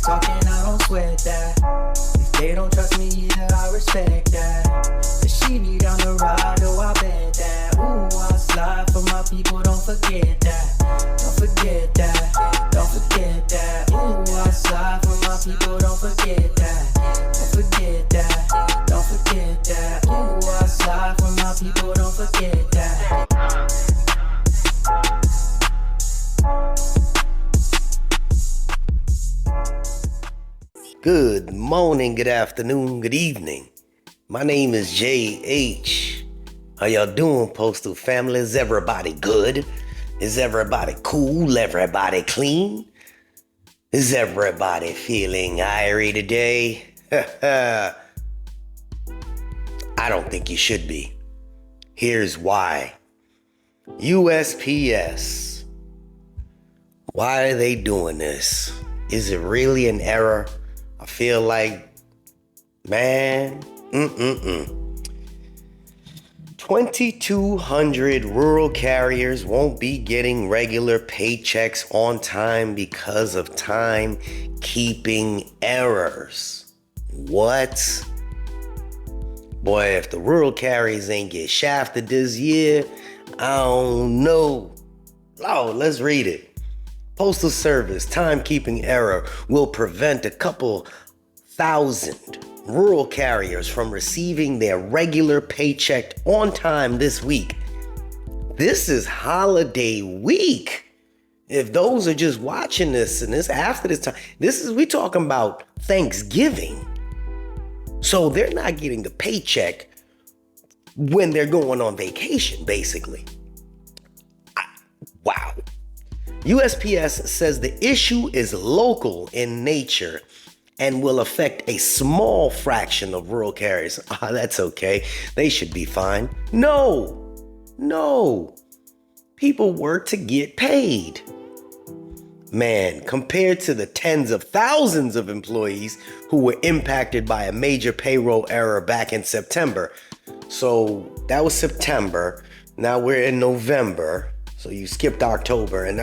talking, I don't sweat that. If they don't trust me either, I respect that. But she need down the ride, oh I bet that. Ooh, I slide for my people, don't forget that. Don't forget that, don't forget that. Ooh, I slide for my people, don't forget that. Don't forget that, don't forget that. Ooh, I slide for my people, don't forget that. Good morning, good afternoon, good evening. My name is JH. How y'all doing, Postal family? Is everybody good? Is everybody cool? Everybody clean? Is everybody feeling irie today? I don't think you should be. Here's why. USPS. Why are they doing this? Is it really an error? I feel like, man, 2,200 rural carriers won't be getting regular paychecks on time because of timekeeping errors. What? Boy, if the rural carriers ain't get shafted this year, I don't know. Oh, let's read it. Postal Service timekeeping error will prevent a couple thousand rural carriers from receiving their regular paycheck on time this week. This is holiday week. If those are just watching this and this after this time, we talking about Thanksgiving. So they're not getting the paycheck when they're going on vacation, basically. Wow. USPS says the issue is local in nature and will affect a small fraction of rural carriers. That's okay. They should be fine. No. People work to get paid. Man, compared to the tens of thousands of employees who were impacted by a major payroll error back in September. So that was September. Now we're in November. So you skipped October, and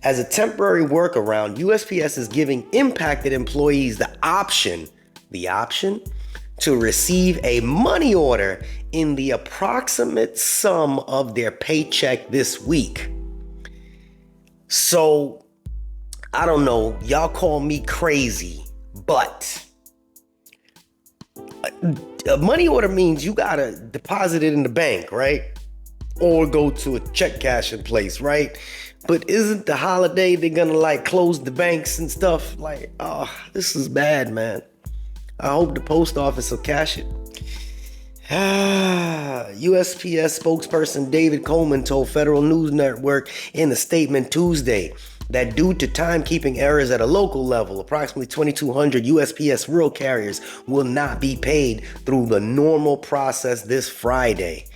as a temporary workaround, USPS is giving impacted employees the option to receive a money order in the approximate sum of their paycheck this week. So, I don't know, y'all call me crazy, but a money order means you gotta deposit it in the bank, right? Or go to a check cashing place, right? But isn't the holiday they're gonna close the banks and stuff? This is bad, man. I hope the post office will cash it. USPS spokesperson David Coleman told Federal News Network in a statement Tuesday that due to timekeeping errors at a local level, approximately 2,200 USPS rural carriers will not be paid through the normal process this Friday.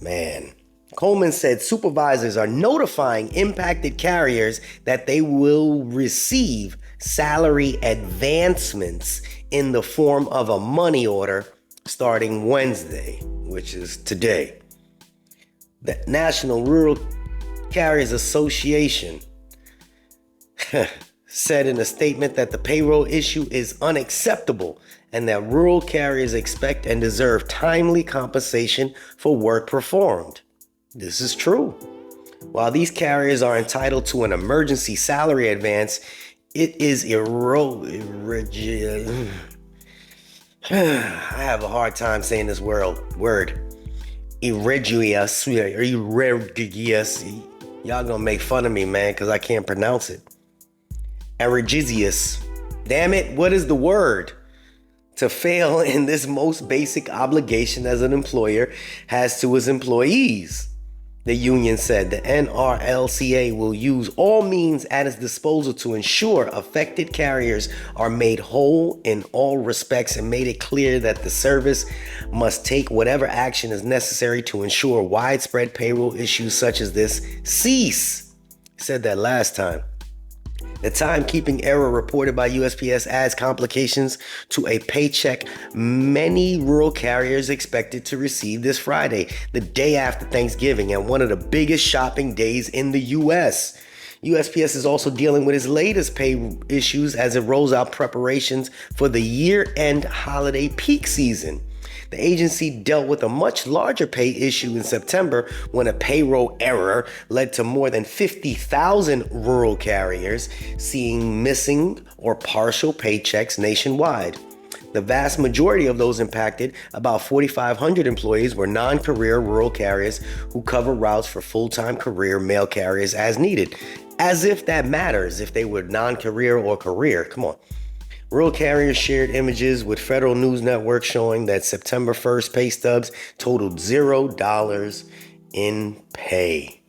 Man, Coleman said supervisors are notifying impacted carriers that they will receive salary advancements in the form of a money order starting Wednesday, which is today. The National Rural Carriers Association said in a statement that the payroll issue is unacceptable and that rural carriers expect and deserve timely compensation for work performed. This is true. While these carriers are entitled to an emergency salary advance, it is I have a hard time saying this word. Egregious. Y'all gonna make fun of me, man, because I can't pronounce it. Egregious. Damn it, what is the word? To fail in this most basic obligation as an employer has to his employees. The union said the NRLCA will use all means at its disposal to ensure affected carriers are made whole in all respects and made it clear that the service must take whatever action is necessary to ensure widespread payroll issues such as this cease. Said that last time. The timekeeping error reported by USPS adds complications to a paycheck many rural carriers expected to receive this Friday, the day after Thanksgiving and one of the biggest shopping days in the U.S. USPS is also dealing with its latest pay issues as it rolls out preparations for the year-end holiday peak season. The agency dealt with a much larger pay issue in September when a payroll error led to more than 50,000 rural carriers seeing missing or partial paychecks nationwide. The vast majority of those impacted, about 4,500 employees, were non-career rural carriers who cover routes for full-time career mail carriers as needed. As if that matters if they were non-career or career. Come on. Rural carriers shared images with Federal News Network showing that September 1st pay stubs totaled $0 in pay.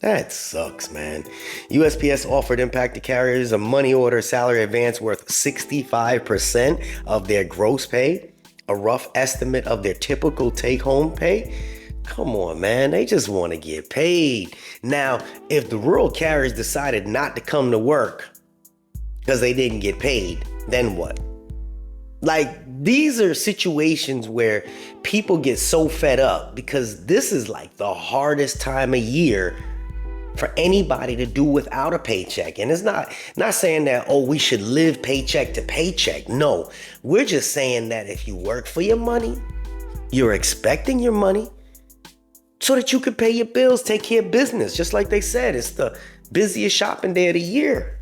That sucks, man. USPS offered impacted carriers a money order salary advance worth 65% of their gross pay, a rough estimate of their typical take-home pay. Come on, man. They just want to get paid. Now, if the rural carriers decided not to come to work because they didn't get paid, then what? Like, these are situations where people get so fed up because this is like the hardest time of year for anybody to do without a paycheck. And it's not saying that, oh, we should live paycheck to paycheck. No, we're just saying that if you work for your money, you're expecting your money so that you can pay your bills, take care of business. Just like they said, it's the busiest shopping day of the year.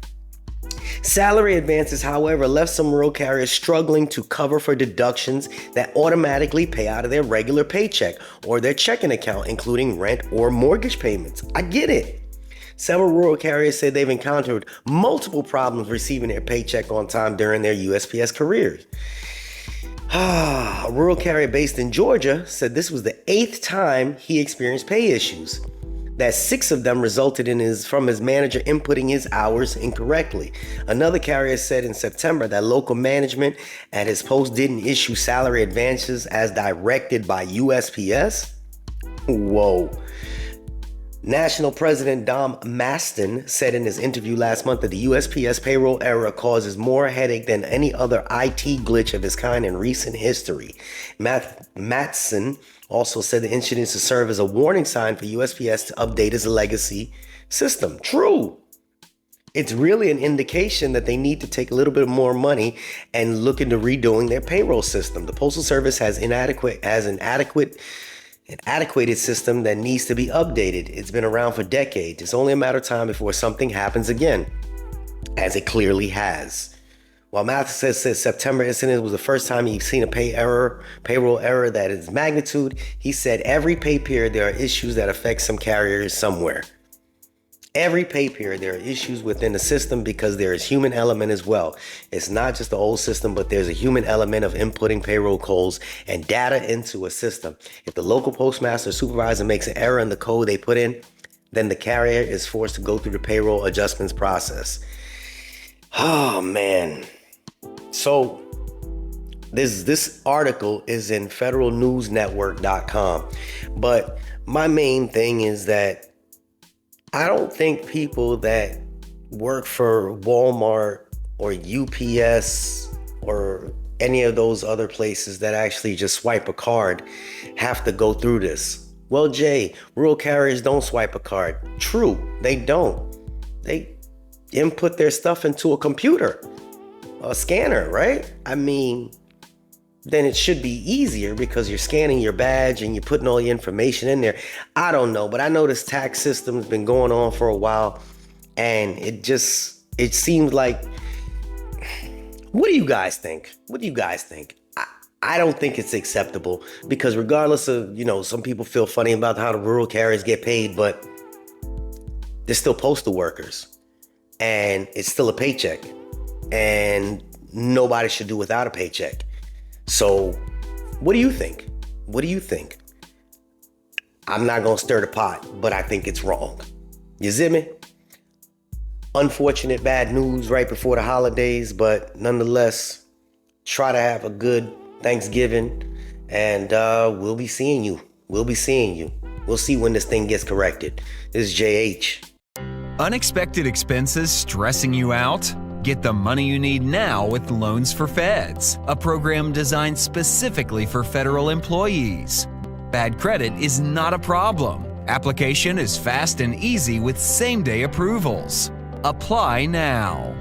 Salary advances, however, left some rural carriers struggling to cover for deductions that automatically pay out of their regular paycheck or their checking account, including rent or mortgage payments. I get it. Several rural carriers said they've encountered multiple problems receiving their paycheck on time during their USPS careers. A rural carrier based in Georgia said this was the 8th time he experienced pay issues, that 6 of them resulted from his manager inputting his hours incorrectly. Another carrier said in September that local management at his post didn't issue salary advances as directed by USPS. Whoa. National President Dom Maston said in his interview last month that the USPS payroll error causes more headache than any other IT glitch of its kind in recent history. Matson also said the incident to serve as a warning sign for USPS to update its legacy system. True. It's really an indication that they need to take a little bit more money and look into redoing their payroll system. The Postal Service has an antiquated system that needs to be updated. It's been around for decades. It's only a matter of time before something happens again, as it clearly has. While Mathis says September incident was the first time he's seen a payroll error that is magnitude, he said every pay period there are issues that affect some carriers somewhere. Every pay period there are issues within the system because there is human element as well. It's not just the old system, but there's a human element of inputting payroll codes and data into a system. If the local postmaster or supervisor makes an error in the code they put in, then the carrier is forced to go through the payroll adjustments process. Oh, man. So this article is in federalnewsnetwork.com. But my main thing is that I don't think people that work for Walmart or UPS or any of those other places that actually just swipe a card have to go through this. Well, Jay, rural carriers don't swipe a card. True, they don't. They input their stuff into a computer, a scanner, right? I mean, then it should be easier because you're scanning your badge and you're putting all your information in there. I don't know, but I know this tax system has been going on for a while, and it seems like, what do you guys think? What do you guys think? I don't think it's acceptable because regardless of, some people feel funny about how the rural carriers get paid, but they're still postal workers and it's still a paycheck and nobody should do without a paycheck. So what do you think? What do you think? I'm not going to stir the pot, but I think it's wrong. You see me? Unfortunate bad news right before the holidays, but nonetheless, try to have a good Thanksgiving, and we'll be seeing you. We'll see when this thing gets corrected. This is JH. Unexpected expenses stressing you out? Get the money you need now with Loans for Feds, a program designed specifically for federal employees. Bad credit is not a problem, Application is fast and easy with same-day approvals. Apply now.